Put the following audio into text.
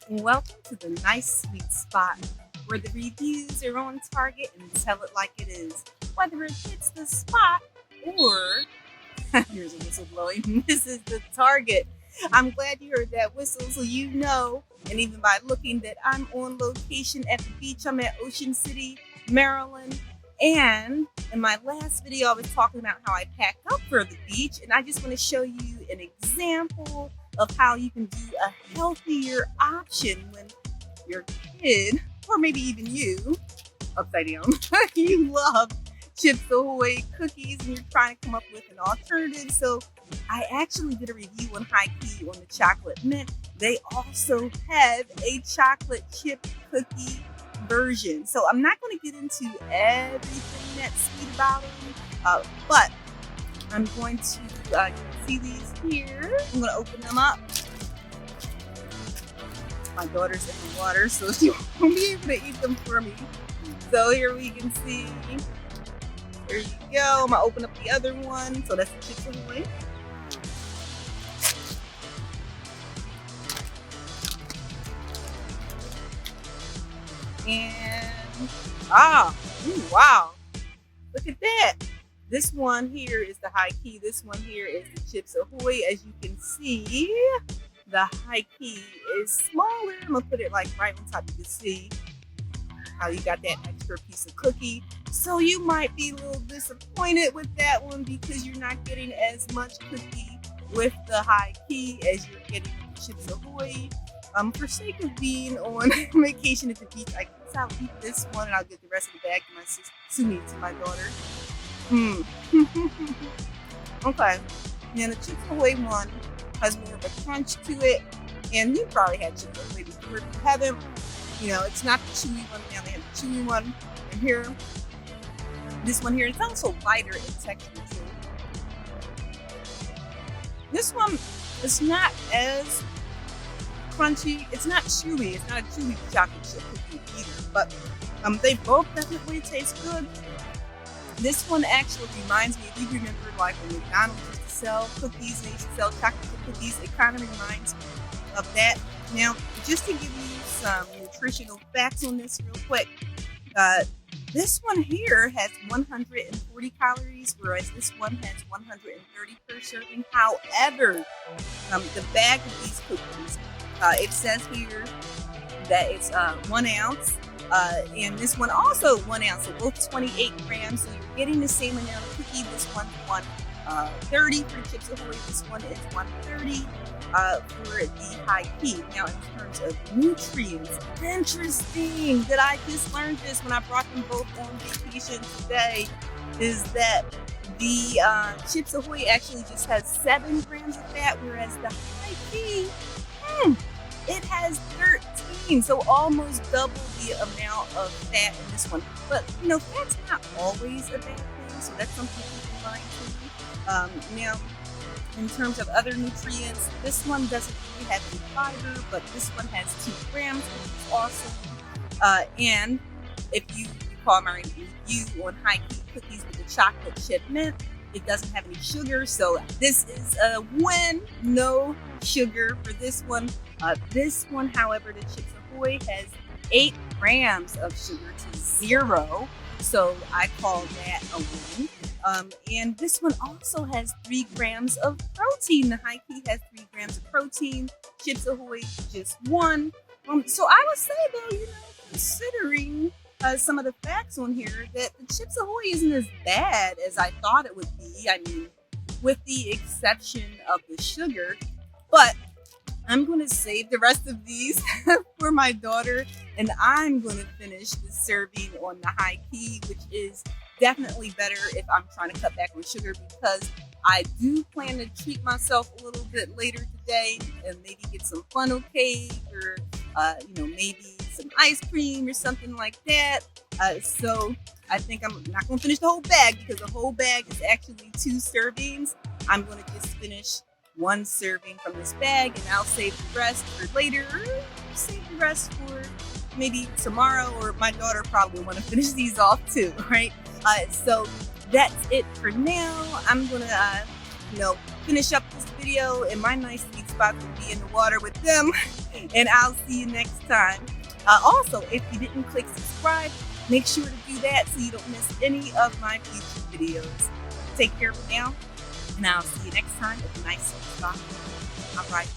Welcome to the nice sweet spot where the reviews are on target and tell it like it is. Whether it hits the spot or here's a whistle blowing, this is the target. I'm glad you heard that whistle so you know, and even by looking, that I'm on location at the beach. I'm at Ocean City, Maryland. And in my last video, I was talking about how I pack up for the beach, and I just want to show you an example of how you can do a healthier option when your kid, or maybe even you, upside down, you love Chips Ahoy cookies and you're trying to come up with an alternative. So I actually did a review on High Key on the chocolate mint. They also have a chocolate chip cookie version. So I'm not going to get into everything that's sweet about them, but I'm going to see these here. I'm going to open them up. My daughter's in the water, so she won't be able to eat them for me. So here we can see. There you go. I'm going to open up the other one. So that's the Chips Ahoy. And, wow. Look at that. This one here is the High Key. This one here is the Chips Ahoy. As you can see, the High Key is smaller. I'm going to put it like right on top. You can see how you got that extra piece of cookie. So you might be a little disappointed with that one because you're not getting as much cookie with the High Key as you're getting with the Chips Ahoy. For sake of being on vacation at the beach, I guess I'll eat this one and I'll get the rest of the bag to my daughter. Okay. Now the Chips Ahoy one has more of a crunch to it, and you probably had Chips Ahoy before. If you haven't, it's not the chewy one. Now they have the chewy one, and here, this one here, it's also lighter in texture too. This one is not as crunchy. It's not chewy. It's not a chewy chocolate chip cookie either. But they both definitely taste good. This one actually reminds me, if you remember, like when McDonald's used to sell cookies, they used to sell chocolate chip cookies. It kind of reminds me of that. Now, just to give you some nutritional facts on this real quick, this one here has 140 calories, whereas this one has 130 per serving. However, the bag of these cookies, it says here that it's 1 ounce, and this one also 1 ounce, so both 28 grams. So you're getting the same amount of cookie. This one's 130 for the Chips Ahoy. This one is 130 for the High Key. Now, in terms of nutrients, interesting that I just learned this when I brought them both on vacation today, is that the Chips Ahoy actually just has 7 grams of fat, whereas the High Key, it has 13, so almost double the amount of fat in this one. But, fat's not always a bad thing, so that's something to keep in mind too. Now, in terms of other nutrients, this one doesn't really have any fiber, but this one has 2 grams, which is awesome. And if you recall my review on High Key cookies with the chocolate chip mint, it doesn't have any sugar, so this is a win. No sugar for this one. This one, however, the Chips Ahoy has 8 grams of sugar to 0, so I call that a win. And this one also has 3 grams of protein. The High Key has 3 grams of protein. Chips Ahoy just 1. So I would say though, considering some of the facts on here, that the Chips Ahoy isn't as bad as I thought it would be. I mean, with the exception of the sugar. But I'm going to save the rest of these for my daughter, and I'm going to finish the serving on the High Key, which is definitely better if I'm trying to cut back on sugar, because I do plan to treat myself a little bit later today and maybe get some funnel cake or, maybe some ice cream or something like that. So I think I'm not going to finish the whole bag, because the whole bag is actually 2 servings. I'm going to just finish 1 serving from this bag, and I'll save the rest for later. Save the rest for maybe tomorrow, or my daughter probably want to finish these off too, right? So that's it for now. I'm gonna, finish up this video, and my nice sweet spot will be in the water with them. And I'll see you next time. Also, if you didn't click subscribe, make sure to do that so you don't miss any of my future videos. Take care for now, and I'll see you next time with a nice talk. All right.